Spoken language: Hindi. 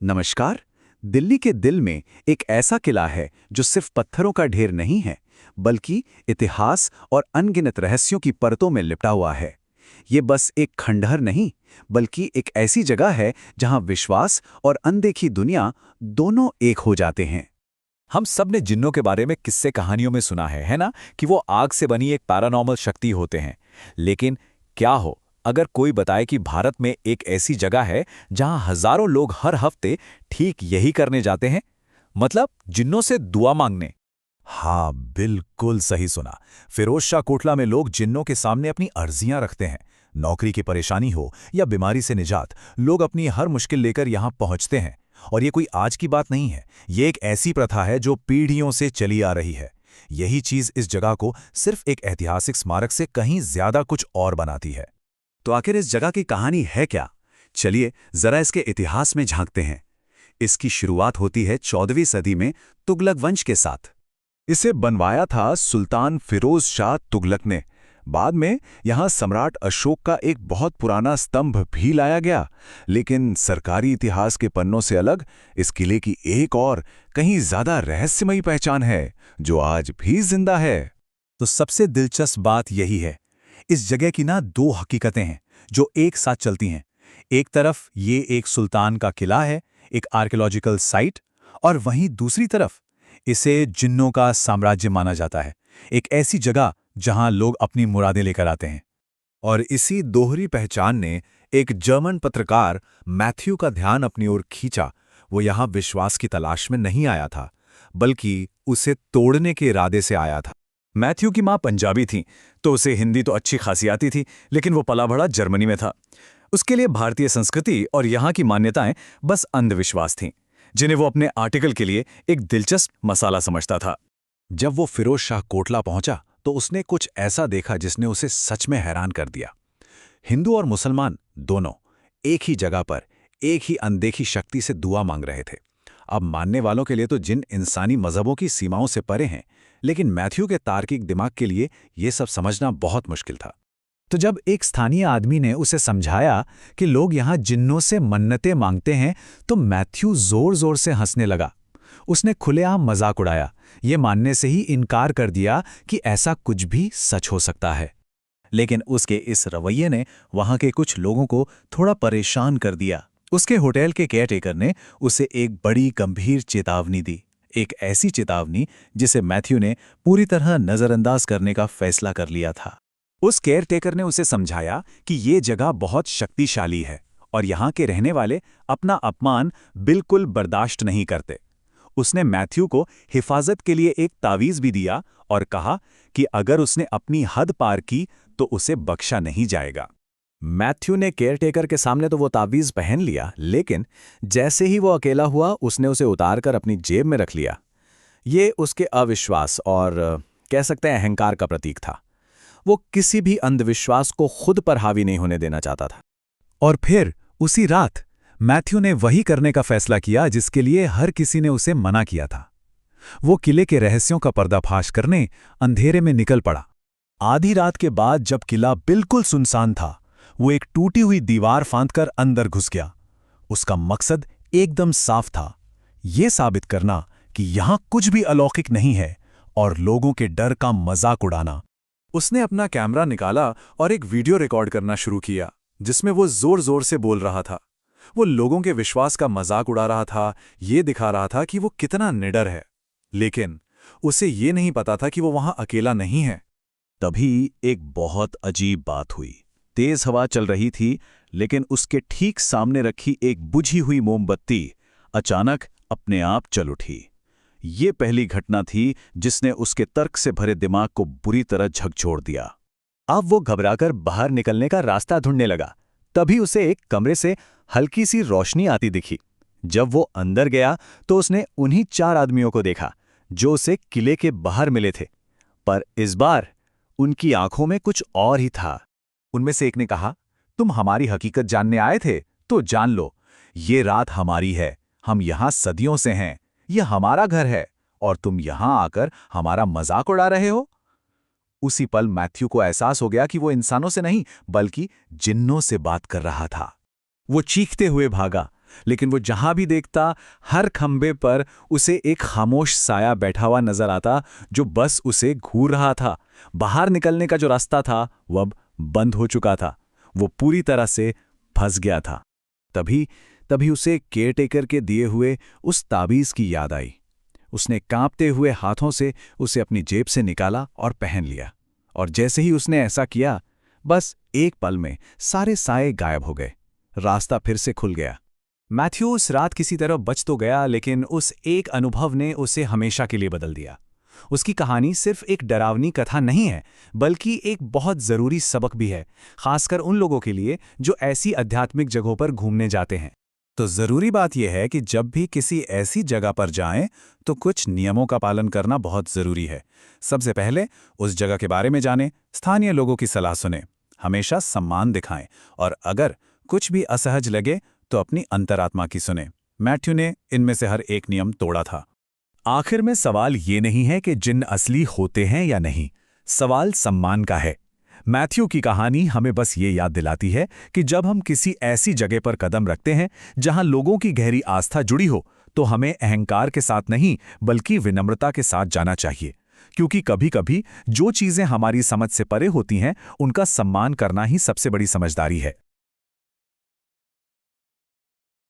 नमस्कार। दिल्ली के दिल में एक ऐसा किला है जो सिर्फ पत्थरों का ढेर नहीं है, बल्कि इतिहास और अनगिनत रहस्यों की परतों में लिपटा हुआ है। ये बस एक खंडहर नहीं, बल्कि एक ऐसी जगह है जहां विश्वास और अनदेखी दुनिया दोनों एक हो जाते हैं। हम सब ने जिन्नों के बारे में किस्से कहानियों में सुना है ना? कि वो आग से बनी एक पैरानॉर्मल शक्ति होते हैं। लेकिन क्या हो अगर कोई बताए कि भारत में एक ऐसी जगह है जहां हजारों लोग हर हफ्ते ठीक यही करने जाते हैं, मतलब जिन्नों से दुआ मांगने। हाँ, बिल्कुल सही सुना। फिरोज शाह कोटला में लोग जिन्नों के सामने अपनी अर्जियां रखते हैं। नौकरी की परेशानी हो या बीमारी से निजात, लोग अपनी हर मुश्किल लेकर यहां पहुंचते हैं। और ये कोई आज की बात नहीं है, ये एक ऐसी प्रथा है जो पीढ़ियों से चली आ रही है। यही चीज इस जगह को सिर्फ एक ऐतिहासिक स्मारक से कहीं ज्यादा कुछ और बनाती है। तो आखिर इस जगह की कहानी है क्या? चलिए जरा इसके इतिहास में झांकते हैं। इसकी शुरुआत होती है 14वीं सदी में तुगलक वंश के साथ। इसे बनवाया था सुल्तान फिरोज शाह तुगलक ने। बाद में यहां सम्राट अशोक का एक बहुत पुराना स्तंभ भी लाया गया। लेकिन सरकारी इतिहास के पन्नों से अलग इस किले की एक और कहीं ज्यादा रहस्यमयी पहचान है, जो आज भी जिंदा है। तो सबसे दिलचस्प बात यही है, इस जगह की ना दो हकीकतें हैं जो एक साथ चलती हैं। एक तरफ ये एक सुल्तान का किला है, एक आर्कियोलॉजिकल साइट, और वहीं दूसरी तरफ इसे जिन्नों का साम्राज्य माना जाता है, एक ऐसी जगह जहां लोग अपनी मुरादें लेकर आते हैं। और इसी दोहरी पहचान ने एक जर्मन पत्रकार मैथ्यू का ध्यान अपनी ओर खींचा। वो यहां विश्वास की तलाश में नहीं आया था, बल्कि उसे तोड़ने के इरादे से आया था। मैथ्यू की माँ पंजाबी थी, तो उसे हिंदी तो अच्छी खासी आती थी, लेकिन वो पला बड़ा जर्मनी में था। उसके लिए भारतीय संस्कृति और यहाँ की मान्यताएं बस अंधविश्वास थीं, जिन्हें वो अपने आर्टिकल के लिए एक दिलचस्प मसाला समझता था। जब वो फिरोज शाह कोटला पहुंचा तो उसने कुछ ऐसा देखा जिसने उसे सच में हैरान कर दिया। हिंदू और मुसलमान दोनों एक ही जगह पर एक ही अनदेखी शक्ति से दुआ मांग रहे थे। अब मानने वालों के लिए तो जिन इंसानी मजहबों की सीमाओं से परे हैं, लेकिन मैथ्यू के तार्किक दिमाग के लिए यह सब समझना बहुत मुश्किल था। तो जब एक स्थानीय आदमी ने उसे समझाया कि लोग यहाँ जिन्नों से मन्नतें मांगते हैं, तो मैथ्यू जोर जोर से हंसने लगा। उसने खुलेआम मजाक उड़ाया, ये मानने से ही इनकार कर दिया कि ऐसा कुछ भी सच हो सकता है। लेकिन उसके इस रवैये ने वहां के कुछ लोगों को थोड़ा परेशान कर दिया। उसके होटल के केयरटेकर ने उसे एक बड़ी गंभीर चेतावनी दी, एक ऐसी चेतावनी जिसे मैथ्यू ने पूरी तरह नजरअंदाज करने का फैसला कर लिया था। उस केयरटेकर ने उसे समझाया कि ये जगह बहुत शक्तिशाली है और यहाँ के रहने वाले अपना अपमान बिल्कुल बर्दाश्त नहीं करते। उसने मैथ्यू को हिफाजत के लिए एक तावीज़ भी दिया और कहा कि अगर उसने अपनी हद पार की तो उसे बख्शा नहीं जाएगा। मैथ्यू ने केयरटेकर के सामने तो वो तावीज़ पहन लिया, लेकिन जैसे ही वो अकेला हुआ उसने उसे उतारकर अपनी जेब में रख लिया। ये उसके अविश्वास और कह सकते हैं अहंकार का प्रतीक था। वो किसी भी अंधविश्वास को खुद पर हावी नहीं होने देना चाहता था। और फिर उसी रात मैथ्यू ने वही करने का फैसला किया जिसके लिए हर किसी ने उसे मना किया था। वो किले के रहस्यों का पर्दाफाश करने अंधेरे में निकल पड़ा। आधी रात के बाद जब किला बिल्कुल सुनसान था, वो एक टूटी हुई दीवार फांदकर अंदर घुस गया। उसका मकसद एकदम साफ था, ये साबित करना कि यहां कुछ भी अलौकिक नहीं है और लोगों के डर का मजाक उड़ाना। उसने अपना कैमरा निकाला और एक वीडियो रिकॉर्ड करना शुरू किया, जिसमें वो जोर जोर से बोल रहा था। वो लोगों के विश्वास का मजाक उड़ा रहा था, ये दिखा रहा था कि वो कितना निडर है। लेकिन उसे ये नहीं पता था कि वो वहां अकेला नहीं है। तभी एक बहुत अजीब बात हुई। तेज हवा चल रही थी, लेकिन उसके ठीक सामने रखी एक बुझी हुई मोमबत्ती अचानक अपने आप चल उठी। ये पहली घटना थी जिसने उसके तर्क से भरे दिमाग को बुरी तरह झकझोर दिया। अब वो घबराकर बाहर निकलने का रास्ता ढूंढने लगा। तभी उसे एक कमरे से हल्की सी रोशनी आती दिखी। जब वो अंदर गया तो उसने उन्हीं 4 आदमियों को देखा जो उसे किले के बाहर मिले थे, पर इस बार उनकी आंखों में कुछ और ही था। उनमें से एक ने कहा, तुम हमारी हकीकत जानने आए थे तो जान लो, ये रात हमारी है। हम यहां सदियों से हैं, ये हमारा घर है और तुम यहां आकर हमारा मजाक उड़ा रहे हो। उसी पल मैथ्यू को एहसास हो गया कि वो इंसानों से नहीं बल्कि जिन्नों से बात कर रहा था। वो चीखते हुए भागा, लेकिन वो जहां भी देखता, हर खंबे पर उसे एक खामोश साया बैठा हुआ नजर आता जो बस उसे घूर रहा था। बाहर निकलने का जो रास्ता था वो अब बंद हो चुका था। वो पूरी तरह से फंस गया था। तभी उसे केयरटेकर के दिए हुए उस ताबीज की याद आई। उसने कांपते हुए हाथों से उसे अपनी जेब से निकाला और पहन लिया। और जैसे ही उसने ऐसा किया, बस एक पल में सारे साए गायब हो गए। रास्ता फिर से खुल गया। मैथ्यू उस रात किसी तरह बच तो गया, लेकिन उस एक अनुभव ने उसे हमेशा के लिए बदल दिया। उसकी कहानी सिर्फ एक डरावनी कथा नहीं है, बल्कि एक बहुत ज़रूरी सबक भी है, खासकर उन लोगों के लिए जो ऐसी आध्यात्मिक जगहों पर घूमने जाते हैं। तो ज़रूरी बात यह है कि जब भी किसी ऐसी जगह पर जाएं, तो कुछ नियमों का पालन करना बहुत ज़रूरी है। सबसे पहले उस जगह के बारे में जानें, स्थानीय लोगों की सलाह सुनें, हमेशा सम्मान दिखाएं, और अगर कुछ भी असहज लगे तो अपनी अंतरात्मा की सुनें। मैथ्यू ने इनमें से हर एक नियम तोड़ा था। आखिर में सवाल ये नहीं है कि जिन्न असली होते हैं या नहीं, सवाल सम्मान का है। मैथ्यू की कहानी हमें बस ये याद दिलाती है कि जब हम किसी ऐसी जगह पर कदम रखते हैं जहां लोगों की गहरी आस्था जुड़ी हो, तो हमें अहंकार के साथ नहीं बल्कि विनम्रता के साथ जाना चाहिए। क्योंकि कभी-कभी जो चीजें हमारी समझ से परे होती हैं, उनका सम्मान करना ही सबसे बड़ी समझदारी है।